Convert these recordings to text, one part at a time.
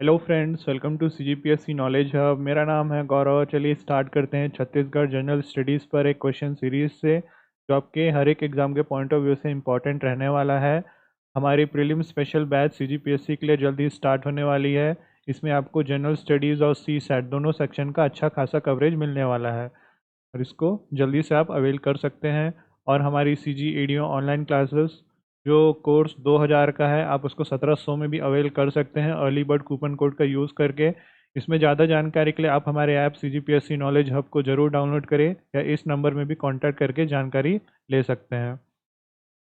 Hello friends, welcome to CGPSC knowledge hub. मेरा नाम है गौरव। चलिए स्टार्ट करते हैं छत्तीसगढ़ जनरल स्टडीज़ पर एक क्वेश्चन सीरीज से जो आपके हर एक एग्ज़ाम के पॉइंट ऑफ व्यू से इम्पोर्टेंट रहने वाला है। हमारी प्रीलिम स्पेशल बैच CGPSC के लिए जल्दी स्टार्ट होने वाली है। इसमें आपको जनरल स्टडीज़ और सी सेट दोनों सेक्शन का अच्छा खासा कवरेज मिलने वाला है और इसको जल्दी से आप अवेल कर सकते हैं। और हमारी CG एडियो ऑनलाइन क्लासेस जो कोर्स 2000 का है, आप उसको 1700 में भी अवेल कर सकते हैं अर्ली बर्ड कूपन कोड का यूज़ करके। इसमें ज़्यादा जानकारी के लिए आप हमारे ऐप CGPSC नॉलेज हब को ज़रूर डाउनलोड करें या इस नंबर में भी कांटेक्ट करके जानकारी ले सकते हैं।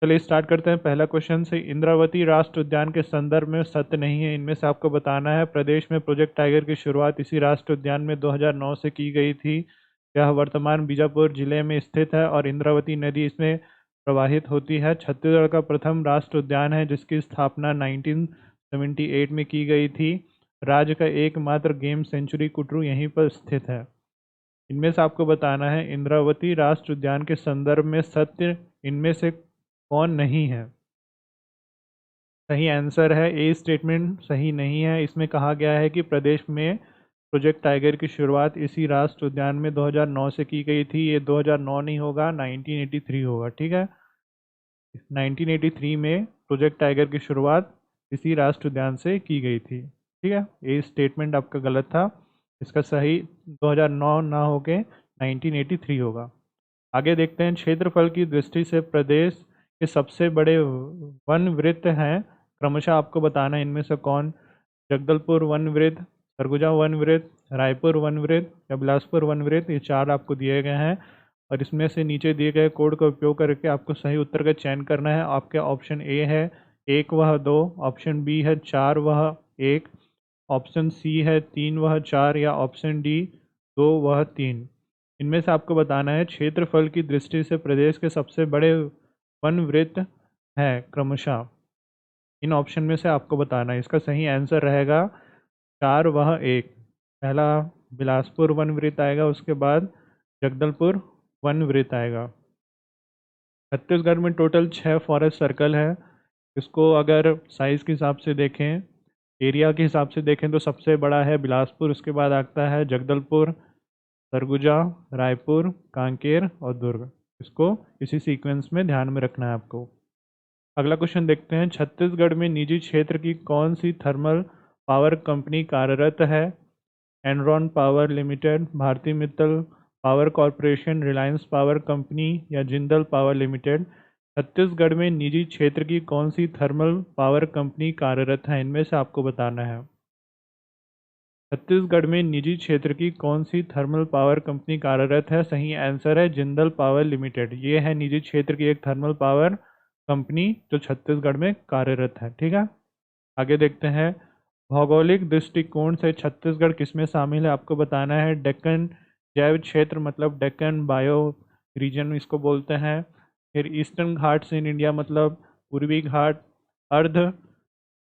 चलिए स्टार्ट करते हैं पहला क्वेश्चन से। इंद्रावती राष्ट्र उद्यान के संदर्भ में सत्य नहीं है इनमें से आपको बताना है। प्रदेश में प्रोजेक्ट टाइगर की शुरुआत इसी राष्ट्र उद्यान में 2009 से की गई थी। यह वर्तमान बीजापुर जिले में स्थित है और इंद्रावती नदी इसमें प्रवाहित होती है। छत्तीसगढ़ का प्रथम राष्ट्र उद्यान है जिसकी स्थापना 1978 में की गई थी। राज्य का एकमात्र गेम सेंचुरी कुटरू यहीं पर स्थित है। इनमें से आपको बताना है इंद्रावती राष्ट्र उद्यान के संदर्भ में सत्य इनमें से कौन नहीं है। सही आंसर है ए स्टेटमेंट सही नहीं है। इसमें कहा गया है कि प्रदेश में प्रोजेक्ट टाइगर की शुरुआत इसी राष्ट्र उद्यान में 2009 से की गई थी। ये 2009 नहीं होगा, 1983 होगा। ठीक है, 1983 में प्रोजेक्ट टाइगर की शुरुआत इसी राष्ट्र उद्यान से की गई थी। ठीक है, ये स्टेटमेंट आपका गलत था। इसका सही 2009 ना होके 1983 होगा। आगे देखते हैं, क्षेत्रफल की दृष्टि से प्रदेश के सबसे बड़े वन वृत्त हैं। क्रमशः आपको बताना है इनमें से कौन। जगदलपुर वन वृत्त, सरगुजा वन वृत्त, रायपुर वन वृत्त या बिलासपुर वन वृत्त। ये चार आपको दिए गए हैं और इसमें से नीचे दिए गए कोड का उपयोग करके आपको सही उत्तर का चयन करना है। आपके ऑप्शन ए है 1 वह 2, ऑप्शन बी है 4 वह 1, ऑप्शन सी है 3 वह 4 या ऑप्शन डी 2 वह 3। इनमें से आपको बताना है क्षेत्रफल की दृष्टि से प्रदेश के सबसे बड़े वन वृत्त है क्रमशः। इन ऑप्शन में से आपको बताना है। इसका सही आंसर रहेगा 4 वह 1। पहला बिलासपुर वन वृत्त आएगा, उसके बाद जगदलपुर वन वृत्त आएगा। छत्तीसगढ़ में टोटल 6 फॉरेस्ट सर्कल है। इसको अगर साइज़ के हिसाब से देखें, एरिया के हिसाब से देखें तो सबसे बड़ा है बिलासपुर, उसके बाद आता है जगदलपुर, सरगुजा, रायपुर, कांकेर और दुर्ग। इसको इसी सीक्वेंस में ध्यान में रखना है आपको। अगला क्वेश्चन देखते हैं, छत्तीसगढ़ में निजी क्षेत्र की कौन सी थर्मल पावर कंपनी कार्यरत है। Enron power limited, Bharti Mittal power corporation, Reliance power company या जिंदल पावर लिमिटेड। छत्तीसगढ़ में निजी क्षेत्र की कौन सी थर्मल पावर कंपनी कार्यरत है, इनमें से आपको बताना है। छत्तीसगढ़ में निजी क्षेत्र की कौन सी थर्मल पावर कंपनी कार्यरत है। सही आंसर है जिंदल पावर लिमिटेड। ये है निजी क्षेत्र की एक थर्मल पावर कंपनी जो छत्तीसगढ़ में कार्यरत है। ठीक है, आगे देखते हैं, भौगोलिक दृष्टिकोण से छत्तीसगढ़ किसमें शामिल है, आपको बताना है। डेक्कन जैव क्षेत्र मतलब डेक्कन बायो रीजन इसको बोलते हैं। फिर ईस्टर्न घाट्स इन इंडिया मतलब पूर्वी घाट। अर्ध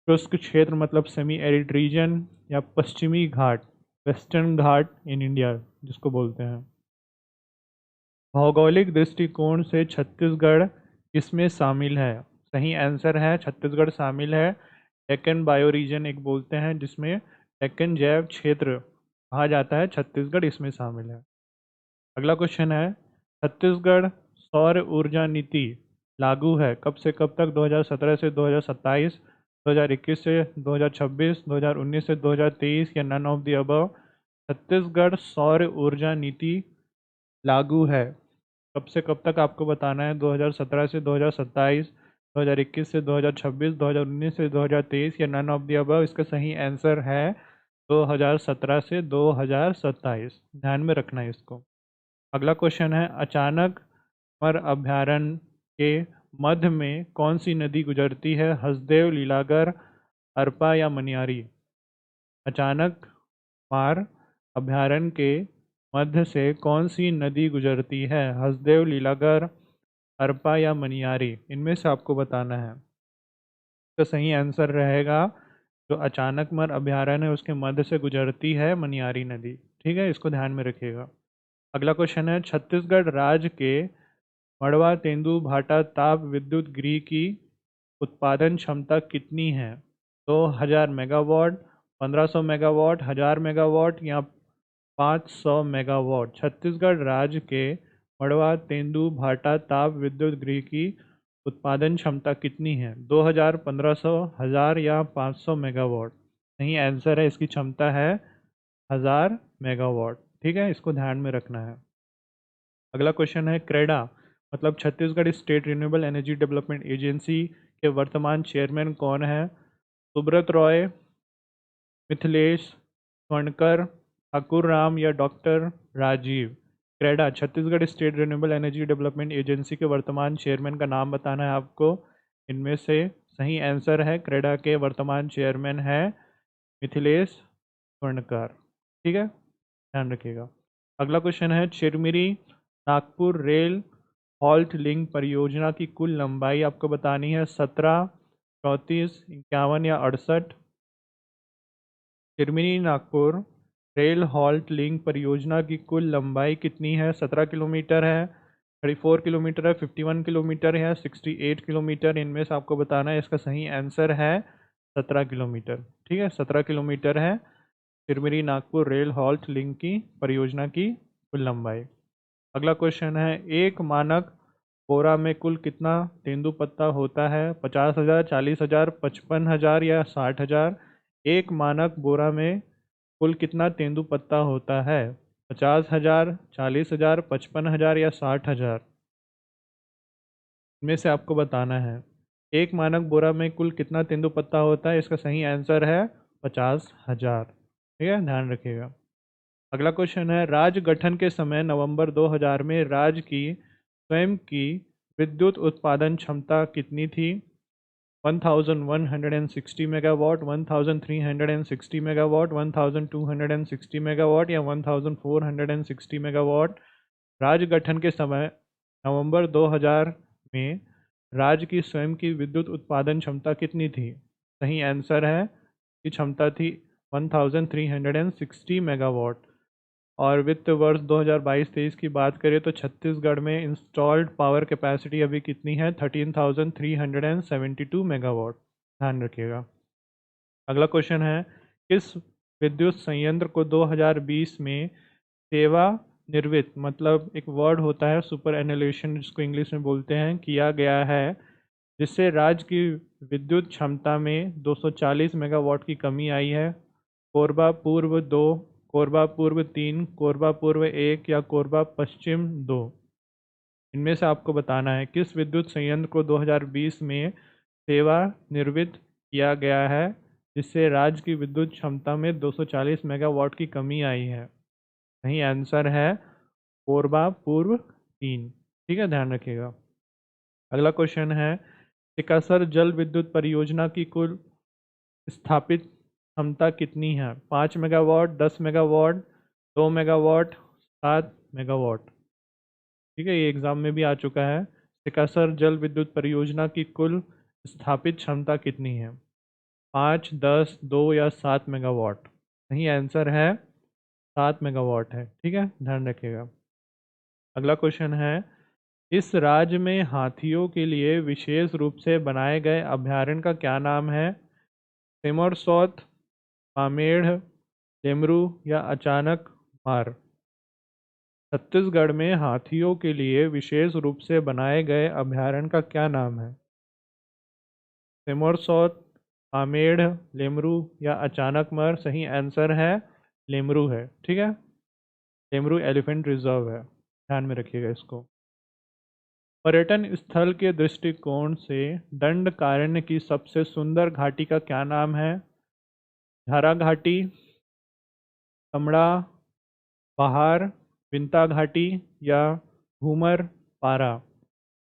शुष्क क्षेत्र मतलब सेमी एरिड रीजन या पश्चिमी घाट वेस्टर्न घाट इन इंडिया जिसको बोलते हैं। भौगोलिक दृष्टिकोण से छत्तीसगढ़ किसमें शामिल है। सही आंसर है छत्तीसगढ़ शामिल है डेक्कन बायो रीजन एक बोलते हैं, जिसमें डेक्कन जैव क्षेत्र कहा जाता है। छत्तीसगढ़ इसमें शामिल है। अगला क्वेश्चन है, छत्तीसगढ़ सौर ऊर्जा नीति लागू है कब से कब तक। 2017 से 2027, 2021 से 2026, 2019 से 2023 या none of the above. Chhattisgarh सौर ऊर्जा नीति लागू है कब से कब तक, आपको बताना है। 2017 से 2027, 2021 से 2026, 2019 से 2023 या नन ऑफ द अबव। इसका सही आंसर है 2017 से 2027। ध्यान में रखना है इसको। अगला क्वेश्चन है, अचानक मर अभयारण्य के मध्य में कौन सी नदी गुजरती है। हसदेव, लीलागर, अरपा या मनियारी। अचानक मार अभयारण्य के मध्य से कौन सी नदी गुजरती है। हसदेव, लीलागर, अरपा या मनियारी। इनमें से आपको बताना है। तो सही आंसर रहेगा जो अचानकमर अभयारण्य है उसके मध्य से गुजरती है मनियारी नदी। ठीक है, इसको ध्यान में रखिएगा। अगला क्वेश्चन है, छत्तीसगढ़ राज्य के मड़वा तेंदु भाटा ताप विद्युत गृह की उत्पादन क्षमता कितनी है। 2000 मेगावाट, 1500 मेगावाट, 1000 मेगावाट या 500 मेगावाट। छत्तीसगढ़ राज्य के मड़वा तेंदु भाटा ताप विद्युत गृह की उत्पादन क्षमता कितनी है? 2000, 1500, 1000 या 500 मेगावाट। सही आंसर है, इसकी क्षमता है 1000 मेगावाट। ठीक है, इसको ध्यान में रखना है। अगला क्वेश्चन है, क्रेडा मतलब Chhattisgarh state renewable energy development agency के वर्तमान चेयरमैन कौन है? सुब्रत रॉय, मिथिलेश स्वर्णकर, ठाकुर राम या doctor Rajeev? CREDA Chhattisgarh state renewable energy development agency के वर्तमान चेयरमैन का नाम बताना है आपको। इनमें से सही आंसर है, क्रेडा के वर्तमान चेयरमैन है मिथिलेश स्वर्णकर। ठीक है, ध्यान रखिएगा। अगला क्वेश्चन है, Chirmiri Nagpur rail halt link परियोजना की कुल लंबाई आपको बतानी है। 17, 34, 51 या 68? Chirmiri Nagpur rail halt link परियोजना की कुल लंबाई कितनी है? 17 किलोमीटर है, 34 किलोमीटर है, 51 किलोमीटर है, 68 किलोमीटर? इनमें से आपको बताना है। इसका सही आंसर है 17 किलोमीटर। ठीक है, 17 किलोमीटर है Chirmiri Nagpur rail halt link की परियोजना की कुल लंबाई। अगला क्वेश्चन है, एक मानक बोरा में कुल कितना तेंदुपत्ता होता है? 50,000, 40,000, 55,000 या 60,000? एक मानक बोरा में कुल कितना तेंदुपत्ता होता है? 50,000, 40,000, 55,000 या 60,000? इनमें से आपको बताना है। एक मानक बोरा में कुल कितना तेंदुपत्ता होता है? इसका सही आंसर है 50,000। ठीक है, ध्यान रखिएगा। अगला क्वेश्चन है, राज्य गठन के समय नवंबर 2000 में राज्य की स्वयं की विद्युत उत्पादन क्षमता कितनी थी? 1160 मेगावाट, 1360 मेगावाट, 1260 मेगावाट या 1460 मेगावाट? राज्य गठन के समय नवंबर 2000 में राज्य की स्वयं की विद्युत उत्पादन क्षमता कितनी थी? सही आंसर है कि क्षमता थी 1360 मेगावाट। और वित्त वर्ष 2022-23 की बात करें तो छत्तीसगढ़ में इंस्टॉल्ड पावर कैपेसिटी अभी कितनी है? 13,372 मेगावाट। ध्यान रखिएगा। अगला क्वेश्चन है, किस विद्युत संयंत्र को 2020 में सेवा निर्वित मतलब एक वर्ड होता है सुपर एनुलेशन जिसको इंग्लिश में बोलते हैं, किया गया है, जिससे राज्य की विद्युत क्षमता में 240 मेगावाट की कमी आई है? कोरबा पूर्व 2, कोरबा पूर्व 3, कोरबा पूर्व 1 या कोरबा पश्चिम 2? इनमें से आपको बताना है किस विद्युत संयंत्र को 2020 में सेवा निवृत्त किया गया है जिससे राज्य की विद्युत क्षमता में 240 मेगावाट की कमी आई है। सही आंसर है कोरबा पूर्व 3। ठीक है, ध्यान रखिएगा। अगला क्वेश्चन है, टिकासर जल विद्युत परियोजना की कुल स्थापित क्षमता कितनी है? 5 मेगावाट, 10 मेगावाट, 2 मेगावाट, 7 मेगावाट? ठीक है, ये एग्जाम में भी आ चुका है। टिकासर जल विद्युत परियोजना की कुल स्थापित क्षमता कितनी है? 5, 10, 2 या 7 मेगावाट? सही आंसर है 7 मेगावाट है। ठीक है, ध्यान रखिएगा। अगला क्वेश्चन है, इस राज्य में हाथियों के लिए विशेष रूप से बनाए गए अभयारण्य का क्या नाम है? सिमरसौत, पामेड़, लेमरू या अचानक मार? छत्तीसगढ़ में हाथियों के लिए विशेष रूप से बनाए गए अभयारण्य का क्या नाम है? सिमरसौत, पामेड़, लेमरू या अचानकमर? सही आंसर है लेमरू है। ठीक है, लेमरू एलिफेंट रिजर्व है, ध्यान में रखिएगा इसको। पर्यटन स्थल के दृष्टिकोण से दंडकारण्य की सबसे सुंदर घाटी का क्या नाम है? झारा घाटी, कमड़ा, पहाड़, विंता घाटी या घूमर पारा?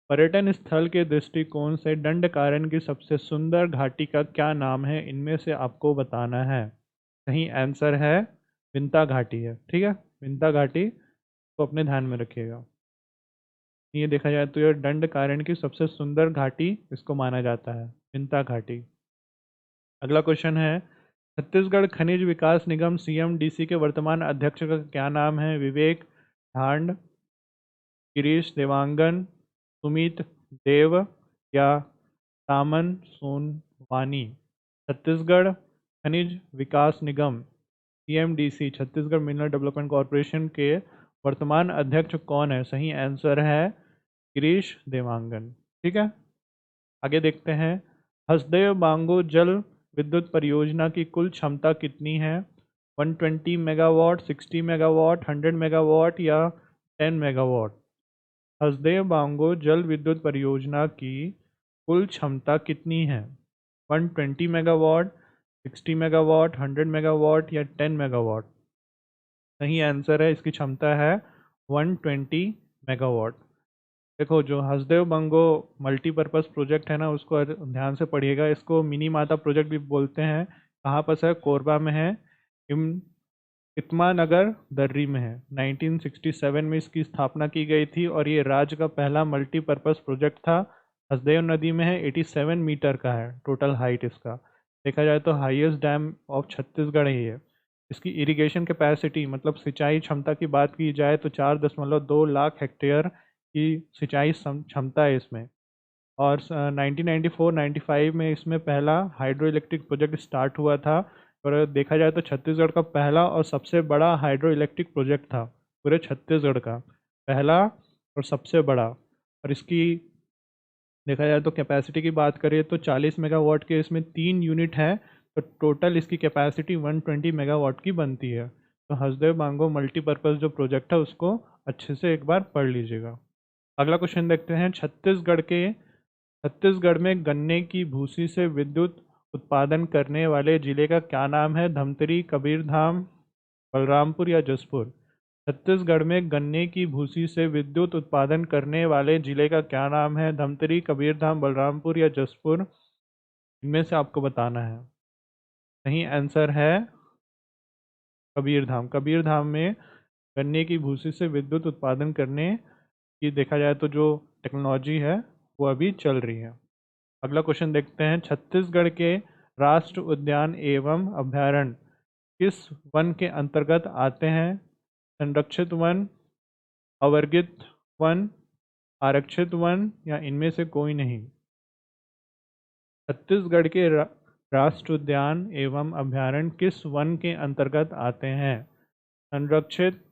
पर्यटन स्थल के दृष्टिकोण से दंडकारण्य की सबसे सुंदर घाटी का क्या नाम है? इनमें से आपको बताना है। सही आंसर है विंता घाटी है। ठीक है, विंता घाटी को अपने ध्यान में रखिएगा। ये देखा जाए तो यह दंडकारण्य की सबसे सुंदर घाटी इसको माना जाता है, विंता घाटी। अगला क्वेश्चन है, छत्तीसगढ़ खनिज विकास निगम CMDC के वर्तमान अध्यक्ष का क्या नाम है? विवेक ढांड, गिरीश देवांगन, सुमित देव या तामन सोनवानी? छत्तीसगढ़ खनिज विकास निगम CMDC Chhattisgarh mineral development corporation के वर्तमान अध्यक्ष कौन है? सही आंसर है गिरीश देवांगन। ठीक है, आगे देखते हैं। हसदेव बांगो जल विद्युत परियोजना की कुल क्षमता कितनी है? 120 मेगावाट, 60 मेगावाट, 100 मेगावाट या 10 मेगावाट? हसदेव बांगो जल विद्युत परियोजना की कुल क्षमता कितनी है? 120 मेगावाट, 60 मेगावाट, 100 मेगावाट या 10 मेगावाट? सही आंसर है, इसकी क्षमता है 120 मेगावाट। देखो, जो हसदेव बंगो मल्टीपर्पज़ प्रोजेक्ट है ना, उसको ध्यान से पढ़िएगा। इसको मिनी माता प्रोजेक्ट भी बोलते हैं। कहाँ पर है? कोरबा में है, इम इत्मा नगर दर्री में है। 1967 में इसकी स्थापना की गई थी और ये राज्य का पहला मल्टीपर्पज़ प्रोजेक्ट था। हसदेव नदी में है, 87 मीटर का है टोटल हाइट इसका। देखा जाए तो हाईएस्ट डैम ऑफ छत्तीसगढ़ है ये। इसकी इरिगेशन कैपेसिटी मतलब सिंचाई क्षमता की बात की जाए तो 4.2 लाख हेक्टेयर की सिंचाई क्षमता है इसमें। और 1994-95 में इसमें पहला हाइड्रो इलेक्ट्रिक प्रोजेक्ट स्टार्ट हुआ था। और देखा जाए तो छत्तीसगढ़ का पहला और सबसे बड़ा हाइड्रो इलेक्ट्रिक प्रोजेक्ट था, पूरे छत्तीसगढ़ का पहला और सबसे बड़ा। और इसकी देखा जाए तो कैपेसिटी की बात करें तो 40 मेगावाट के इसमें 3 यूनिट है, तो टोटल इसकी कैपेसिटी 120 मेगावाट की बनती है। तो हसदेव बांगो मल्टीपर्पज़ जो प्रोजेक्ट है उसको अच्छे से एक बार पढ़ लीजिएगा। अगला क्वेश्चन देखते हैं। छत्तीसगढ़ में गन्ने की भूसी से विद्युत उत्पादन करने वाले जिले का क्या नाम है? धमतरी, कबीरधाम, बलरामपुर या जसपुर? छत्तीसगढ़ में गन्ने की भूसी से विद्युत उत्पादन करने वाले जिले का क्या नाम है? धमतरी, कबीरधाम, बलरामपुर या जसपुर? इनमें से आपको बताना है। सही आंसर है कबीरधाम। कबीरधाम में गन्ने की भूसी से विद्युत उत्पादन करने की देखा जाए तो जो टेक्नोलॉजी है वो अभी चल रही है। अगला क्वेश्चन देखते हैं। छत्तीसगढ़ के राष्ट्र उद्यान एवं अभयारण्य किस वन के अंतर्गत आते हैं? संरक्षित वन, अवर्गित वन, आरक्षित वन या इनमें से कोई नहीं? छत्तीसगढ़ के राष्ट्र उद्यान एवं अभयारण्य किस वन के अंतर्गत आते हैं? संरक्षित,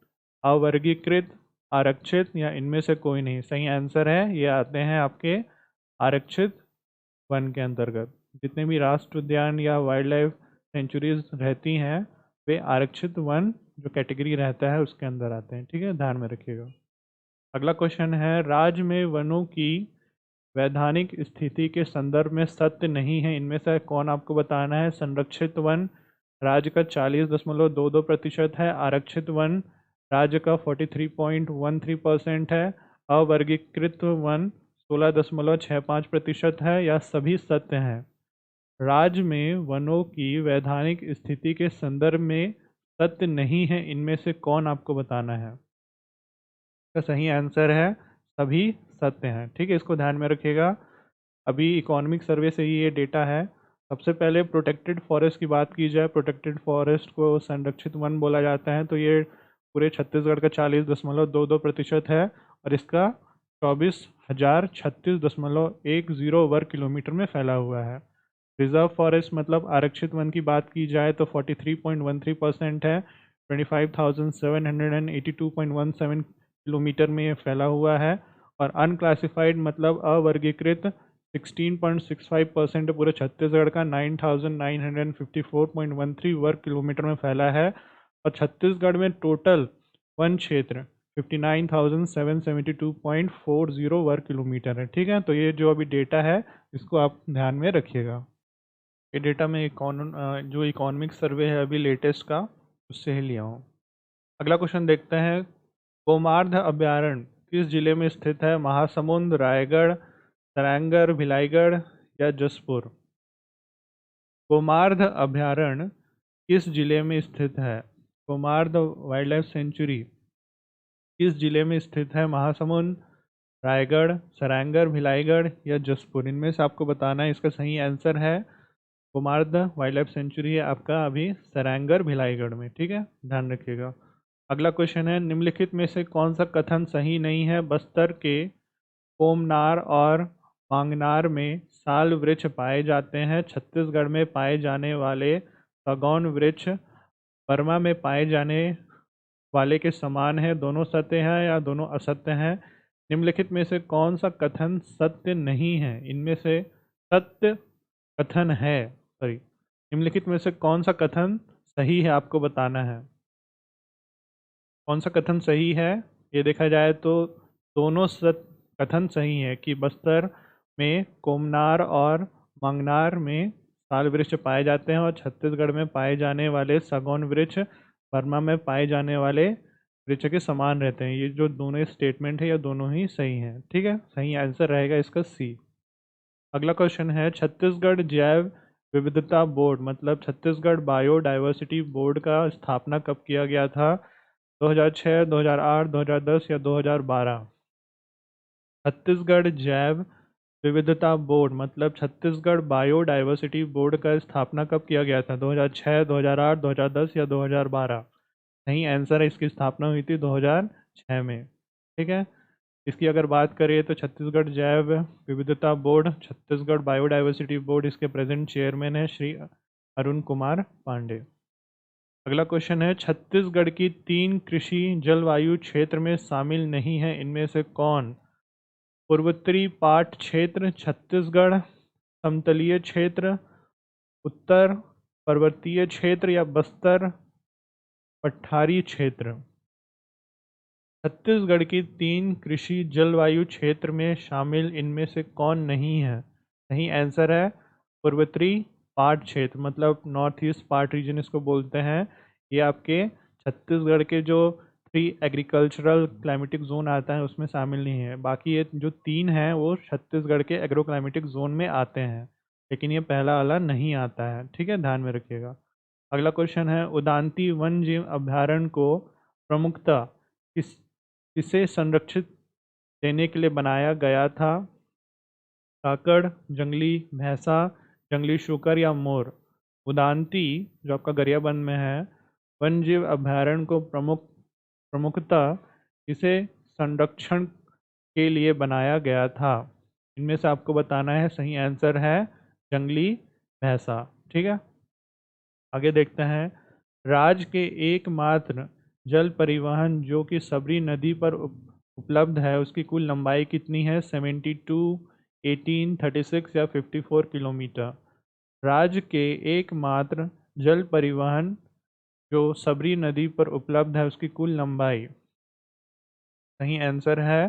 अवर्गीकृत, आरक्षित या इनमें से कोई नहीं? सही आंसर है, ये आते हैं आपके आरक्षित वन के अंतर्गत। जितने भी राष्ट्र उद्यान या वाइल्ड लाइफ सेंचुरीज रहती हैं वे आरक्षित वन जो कैटेगरी रहता है उसके अंदर आते हैं। ठीक है, ध्यान में रखिएगा। अगला क्वेश्चन है। राज्य में वनों की वैधानिक स्थिति के संदर्भ में सत्य नहीं है, इनमें से कौन आपको बताना है? संरक्षित वन राज्य का 40.22% है, आरक्षित वन राज्य का 43.13% है, अवर्गीकृत वन 16.65% है या सभी सत्य हैं? राज्य में वनों की वैधानिक स्थिति के संदर्भ में सत्य नहीं है, इनमें से कौन आपको बताना है? का सही आंसर है सभी सत्य हैं। ठीक है, इसको ध्यान में रखिएगा। अभी इकोनॉमिक सर्वे से ही ये डेटा है। सबसे पहले प्रोटेक्टेड फॉरेस्ट की बात की जाए, प्रोटेक्टेड फॉरेस्ट को संरक्षित वन बोला जाता है, तो ये पूरे छत्तीसगढ़ का 40.22% है और इसका 24,036.10 वर्ग किलोमीटर में फैला हुआ है। रिजर्व फॉरेस्ट मतलब आरक्षित वन की बात की जाए तो 43.13% है, 25,782.17 किलोमीटर में ये फैला हुआ है। और अनक्लासिफाइड मतलब अवर्गीकृत 16.65% पूरे छत्तीसगढ़ का 9,954.13 वर्ग किलोमीटर में फैला है। और छत्तीसगढ़ में टोटल वन क्षेत्र 59,772.40 वर्ग किलोमीटर है। ठीक है, तो ये जो अभी डेटा है इसको आप ध्यान में रखिएगा। ये डेटा में जो इकोनॉमिक सर्वे है अभी लेटेस्ट का, उससे ही लिया हूँ। अगला क्वेश्चन देखते हैं। कोमार्ध अभ्यारण्य किस जिले में स्थित है? महासमुंद, रायगढ़, सरांगढ़, भिलाईगढ़ या जसपुर? कोमार्ध अभ्यारण्य किस जिले में स्थित है? कोमार्ध वाइल्ड लाइफ सेंचुरी किस जिले में स्थित है? महासमुंद, रायगढ़, सरांगढ़, भिलाईगढ़ या जसपुर? इनमें से आपको बताना है। इसका सही आंसर है कोमार्ध वाइल्ड लाइफ सेंचुरी है आपका अभी सरांगढ़, भिलाईगढ़ में। ठीक है, ध्यान रखिएगा। अगला क्वेश्चन है। निम्नलिखित में से कौन सा कथन सही नहीं है? बस्तर के कोमनार और मांगनार में साल वृक्ष पाए जाते हैं। छत्तीसगढ़ में पाए जाने वाले सागौन वृक्ष बर्मा में पाए जाने वाले के समान है, दोनों सत्य हैं या दोनों असत्य हैं। निम्नलिखित में से कौन सा कथन सत्य नहीं है? इनमें से सत्य कथन है, सॉरी, निम्नलिखित में से कौन सा कथन सही है आपको बताना है। कौन सा कथन सही है? ये देखा जाए तो दोनों कथन सही है कि बस्तर में कोमनार और मंगनार में साल वृक्ष पाए जाते हैं और छत्तीसगढ़ में पाए जाने वाले सागौन वृक्ष बर्मा में पाए जाने वाले वृक्ष के समान रहते हैं। ये जो दोनों स्टेटमेंट है ये दोनों ही सही हैं। ठीक है, सही आंसर रहेगा इसका सी। अगला क्वेश्चन है छत्तीसगढ़ जैव विविधता बोर्ड मतलब छत्तीसगढ़ बायोडाइवर्सिटी बोर्ड का स्थापना कब किया गया था? 2006, 2008, 2010 या 2012? छत्तीसगढ़ जैव विविधता बोर्ड मतलब छत्तीसगढ़ बायोडाइवर्सिटी बोर्ड का स्थापना कब किया गया था? 2006, 2008, 2010 या 2012? सही आंसर है, इसकी स्थापना हुई थी 2006 में। ठीक है, इसकी अगर बात करें तो छत्तीसगढ़ जैव विविधता बोर्ड, छत्तीसगढ़ बायोडाइवर्सिटी बोर्ड, इसके प्रेजेंट चेयरमैन है श्री अरुण कुमार पांडे। अगला क्वेश्चन है छत्तीसगढ़ की 3 कृषि जलवायु क्षेत्र में शामिल नहीं है, इनमें से कौन? पूर्वोत्तरी पाट क्षेत्र छत्तीसगढ़, समतलीय क्षेत्र, उत्तर पर्वतीय क्षेत्र या बस्तर पठारी क्षेत्र? छत्तीसगढ़ की 3 कृषि जलवायु क्षेत्र में शामिल इनमें से कौन नहीं है? सही आंसर है पूर्वोत्तरी पाट क्षेत्र मतलब नॉर्थ ईस्ट पार्ट रीजन इसको बोलते हैं। ये आपके छत्तीसगढ़ के जो 3 एग्रीकल्चरल क्लाइमेटिक जोन आता है उसमें शामिल नहीं है। बाकी ये जो 3 हैं वो छत्तीसगढ़ के एग्रो क्लाइमेटिक जोन में आते हैं, लेकिन ये पहला वाला नहीं आता है। ठीक है, ध्यान में रखिएगा। अगला क्वेश्चन है उदांती वन जीव अभ्यारण्य को प्रमुखता किस किसे संरक्षित देने के लिए बनाया गया था? काकड़, जंगली भैंसा, जंगली शूकर या मोर? उदांती जो आपका गरियाबंद में है वन्य जीव अभ्यारण्य को प्रमुखता किसे संरक्षण के लिए बनाया गया था? इनमें से आपको बताना है। सही आंसर है जंगली भैंसा। ठीक है, आगे देखते हैं राज्य के एकमात्र जल परिवहन जो कि सबरी नदी पर उपलब्ध है उसकी कुल लंबाई कितनी है? 72, 18, 36 या 54 किलोमीटर? राज्य के एकमात्र जल परिवहन जो सबरी नदी पर उपलब्ध है उसकी कुल लंबाई, सही आंसर है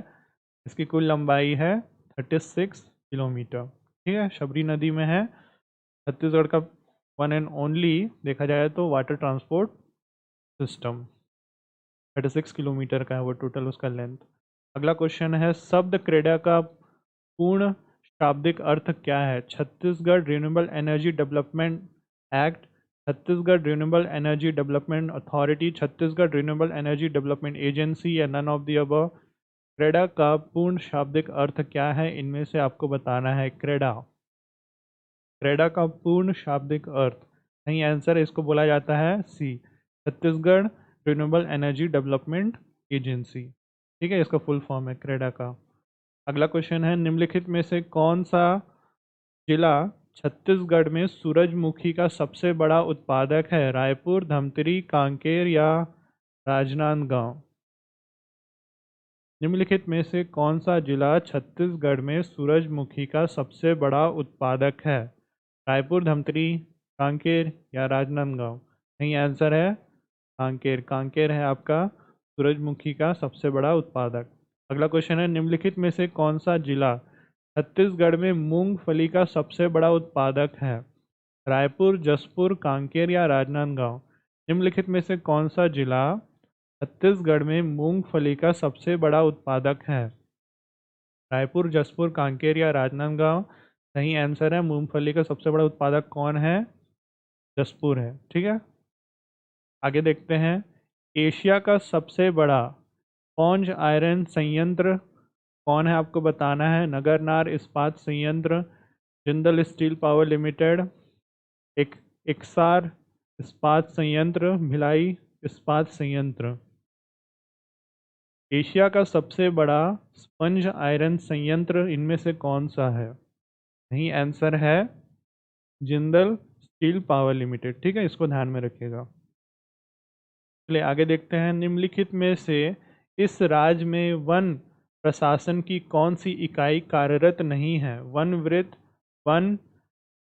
इसकी कुल लंबाई है 36 किलोमीटर। ठीक है, शबरी नदी में है। छत्तीसगढ़ का वन एंड ओनली देखा जाए तो वाटर ट्रांसपोर्ट सिस्टम। 36 किलोमीटर का है वो टोटल उसका लेंथ। अगला क्वेश्चन है शब्द क्रेडा का पूर्ण शाब्दिक अर्थ क्या है? Chhattisgarh renewable energy development act, Chhattisgarh renewable energy development authority, Chhattisgarh renewable energy development agency या none of the above? CREDA का पूर्ण शाब्दिक अर्थ क्या है? इनमें से आपको बताना है। क्रेडा, क्रेडा का पूर्ण शाब्दिक अर्थ, सही आंसर है इसको बोला जाता है C, Chhattisgarh renewable energy development agency. ठीक है, इसका फुल फॉर्म है क्रेडा का। अगला क्वेश्चन है निम्नलिखित में से कौन सा जिला छत्तीसगढ़ में सूरजमुखी का सबसे बड़ा उत्पादक है? रायपुर, धमतरी, कांकेर या राजनांदगांव? निम्नलिखित में से कौन सा जिला छत्तीसगढ़ में सूरजमुखी का सबसे बड़ा उत्पादक है? रायपुर, धमतरी, कांकेर या राजनांदगांव? सही आंसर है कांकेर। कांकेर है आपका सूरजमुखी का सबसे बड़ा उत्पादक। अगला क्वेश्चन है निम्नलिखित में से कौन सा जिला छत्तीसगढ़ में मूंगफली का सबसे बड़ा उत्पादक है? रायपुर, जसपुर, कांकेर या राजनांदगांव? निम्नलिखित में से कौन सा जिला छत्तीसगढ़ में मूंगफली का सबसे बड़ा उत्पादक है? रायपुर, जसपुर, कांकेर या राजनांदगांव? सही आंसर है मूंगफली का सबसे बड़ा उत्पादक कौन है? जसपुर है। ठीक है, आगे देखते हैं एशिया का सबसे बड़ा पौंज आयरन संयंत्र कौन है? आपको बताना है। नगरनार इस्पात संयंत्र, जिंदल स्टील पावर लिमिटेड, एक इक्सार इस्पात संयंत्र, भिलाई इस्पात संयंत्र? एशिया का सबसे बड़ा स्पंज आयरन संयंत्र इनमें से कौन सा है? सही आंसर है जिंदल स्टील पावर लिमिटेड, ठीक है, इसको ध्यान में रखिएगा। चलिए आगे देखते हैं। निम्नलिखित में से इस राज्य में वन प्रशासन की कौन सी इकाई कार्यरत नहीं है? वन वृत्त, वन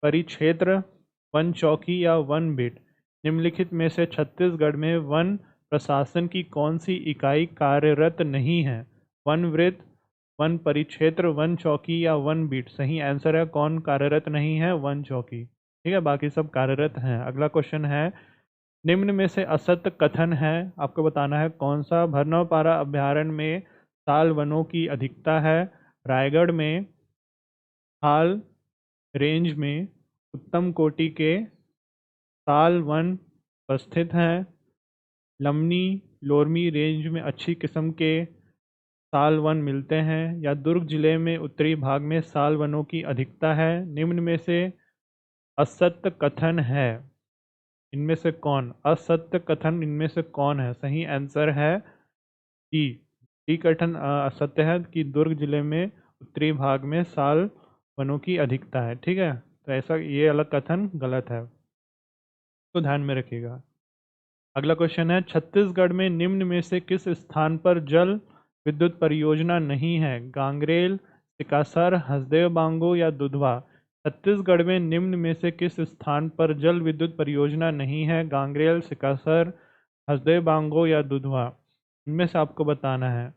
परिक्षेत्र, वन चौकी या वन बिट? निम्नलिखित में से छत्तीसगढ़ में वन प्रशासन की कौन सी इकाई कार्यरत नहीं है? वन वृत्त, वन परिक्षेत्र, वन चौकी या वन बीट? सही आंसर है कौन कार्यरत नहीं है? वन चौकी, ठीक है, बाकी सब कार्यरत हैं। अगला क्वेश्चन है, निम्न में से असत्य कथन है, आपको बताना है कौन सा। भरनौपारा अभ्यारण्य में साल वनों की अधिकता है। रायगढ़ में हाल रेंज में उत्तम कोटि के साल वन उपस्थित हैं। लमनी लोरमी रेंज में अच्छी किस्म के साल वन मिलते हैं। या दुर्ग जिले में उत्तरी भाग में साल वनों की अधिकता है। निम्न में से असत्य कथन है, इनमें से कौन? असत्य कथन इनमें से कौन है? सही आंसर है डी। डी कथन असत्य है कि दुर्ग जिले में उत्तरी भाग में साल वनों की अधिकता है, ठीक है, तो ऐसा ये अलग कथन गलत है, तो ध्यान में रखिएगा। अगला क्वेश्चन है, छत्तीसगढ़ में निम्न में से किस स्थान पर जल विद्युत परियोजना नहीं है? गांगरेल, सिकासर, हसदेव बांगो या दुधवा? छत्तीसगढ़ में निम्न में से किस स्थान पर जल विद्युत परियोजना नहीं है? गांगरेल, सिकासर, हसदेव बांगो या दुधवा? इनमें से आपको बताना है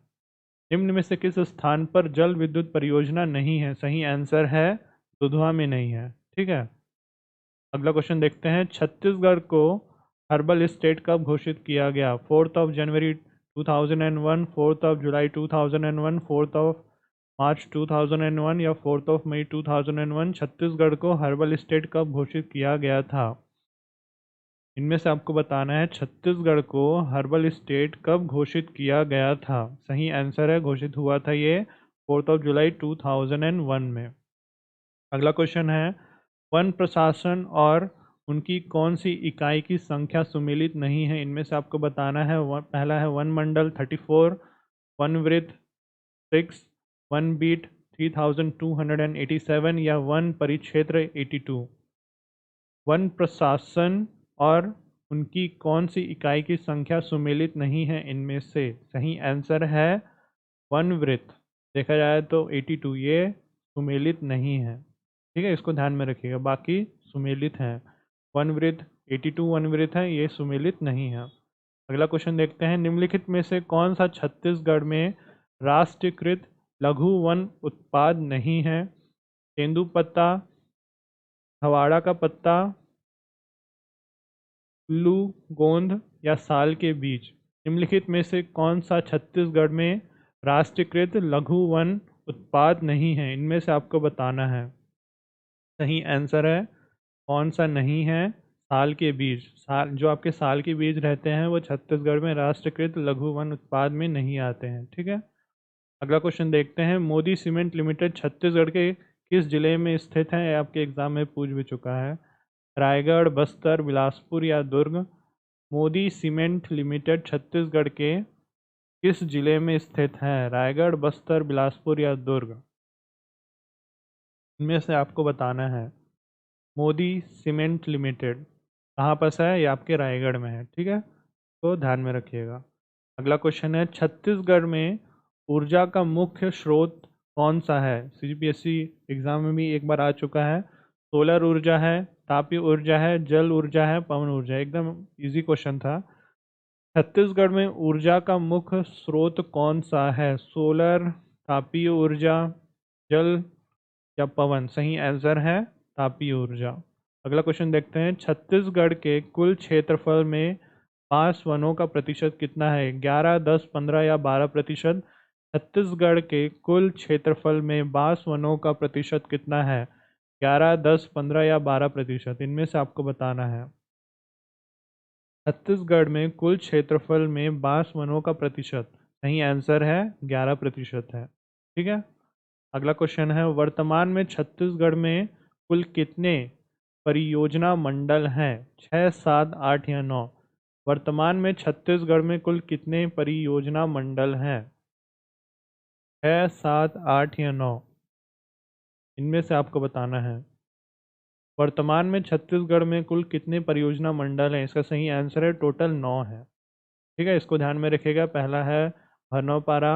निम्न में से किस स्थान पर जल विद्युत परियोजना नहीं है। सही आंसर है दुधवा में नहीं है, ठीक है। अगला क्वेश्चन देखते हैं, छत्तीसगढ़ को हर्बल स्टेट कब घोषित किया गया? 4 जनवरी 2001, 4 जुलाई 2001, 4 मार्च 2001 या 4 मई 2001? छत्तीसगढ़ को हर्बल स्टेट कब घोषित किया गया था? इनमें से आपको बताना है छत्तीसगढ़ को हर्बल स्टेट कब घोषित किया गया था। सही आंसर है घोषित हुआ था ये 4 जुलाई 2001 में। अगला क्वेश्चन है, वन प्रशासन और उनकी कौन सी इकाई की संख्या सुमेलित नहीं है? इनमें से आपको बताना है। पहला है वन मंडल 34, वन वृत्त 6, वन बीट 3287 या वन परिक्षेत्र 82? वन प्रशासन और उनकी कौन सी इकाई की संख्या सुमेलित नहीं है इनमें से? सही आंसर है वन वृत्त। देखा जाए तो 82 ये सुमेलित नहीं है, ठीक है, इसको ध्यान में रखिएगा, बाकी सुमेलित हैं। वन वृत्त 82 वन वृत्त है, ये सुमेलित नहीं है। अगला क्वेश्चन देखते हैं, निम्नलिखित में से कौन सा छत्तीसगढ़ में राष्ट्रीयकृत लघु वन उत्पाद नहीं है? तेंदुपत्ता, हवाड़ा का पत्ता, उल्लू, गोंद या साल के बीज? निम्नलिखित में से कौन सा छत्तीसगढ़ में राष्ट्रीयकृत लघु वन उत्पाद नहीं है? इनमें से आपको बताना है। सही आंसर है कौन सा नहीं है? साल के बीज। साल जो आपके साल के बीज रहते हैं वो छत्तीसगढ़ में राष्ट्रीयकृत लघु वन उत्पाद में नहीं आते हैं, ठीक है। अगला क्वेश्चन देखते हैं, मोदी सीमेंट लिमिटेड छत्तीसगढ़ के किस जिले में स्थित है? आपके एग्जाम में पूछ भी चुका है। रायगढ़, बस्तर, बिलासपुर या दुर्ग? मोदी सीमेंट लिमिटेड छत्तीसगढ़ के किस जिले में स्थित है? रायगढ़, बस्तर, बिलासपुर या दुर्ग? इनमें से आपको बताना है। मोदी सीमेंट लिमिटेड कहाँ पर है? ये आपके रायगढ़ में है, ठीक है, तो ध्यान में रखिएगा। अगला क्वेश्चन है, छत्तीसगढ़ में ऊर्जा का मुख्य स्रोत कौन सा है? सीजीपीएससी एग्जाम में भी एक बार आ चुका है। सोलर ऊर्जा है, तापीय ऊर्जा है, जल ऊर्जा है, पवन ऊर्जा है? एकदम इजी क्वेश्चन था। छत्तीसगढ़ में ऊर्जा का मुख्य स्रोत कौन सा है? सोलर, तापीय ऊर्जा, जल या पवन? सही आंसर है तापीय ऊर्जा। अगला क्वेश्चन देखते हैं, छत्तीसगढ़ के कुल क्षेत्रफल में बांस वनों का प्रतिशत कितना है? 11, 10, 15 या 12%? छत्तीसगढ़ के कुल क्षेत्रफल में बांस वनों का प्रतिशत कितना है? 11, 10, 15 या 12%? इनमें से आपको बताना है। छत्तीसगढ़ में कुल क्षेत्रफल में बांस वनों का प्रतिशत, सही आंसर है 11% है, ठीक है। अगला क्वेश्चन है, वर्तमान में छत्तीसगढ़ में कुल कितने परियोजना मंडल हैं? 6, 7, 8 या 9? वर्तमान में छत्तीसगढ़ में कुल कितने परियोजना मंडल हैं? 6, 7, 8 या 9? इनमें से आपको बताना है। वर्तमान में छत्तीसगढ़ में कुल कितने परियोजना मंडल हैं? इसका सही आंसर है टोटल 9 है। ठीक है, इसको ध्यान में रखिएगा। पहला है हरनौपारा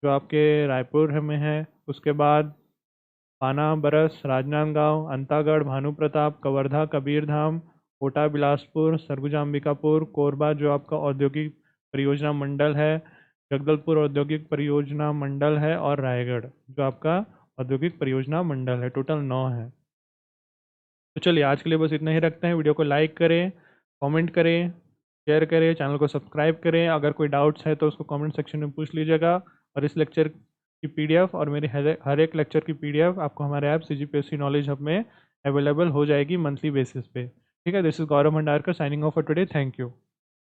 जो आपके रायपुर में है। उसके बाद पाना बरस, राजनांदगांव, अंतागढ़, भानु प्रताप, कवर्धा, कबीरधाम, कोटा बिलासपुर, सरगुजा अंबिकापुर, कोरबा जो आपका औद्योगिक परियोजना मंडल है, जगदलपुर औद्योगिक परियोजना मंडल है, और रायगढ़ जो आपका औद्योगिक परियोजना मंडल है। टोटल 9 है। तो चलिए आज के लिए बस इतना ही रखते हैं। वीडियो को लाइक करें, कमेंट करें, शेयर करें, चैनल को सब्सक्राइब करें। अगर कोई डाउट्स है तो उसको कमेंट सेक्शन में पूछ लीजिएगा। और इस लेक्चर की पीडीएफ और मेरे हर एक लेक्चर की पीडीएफ आपको हमारे ऐप CGPSC नॉलेज हब में अवेलेबल हो जाएगी मंथली बेसिस पे। ठीक है, this is Gaurav Bhandarkar signing off for today. Thank you.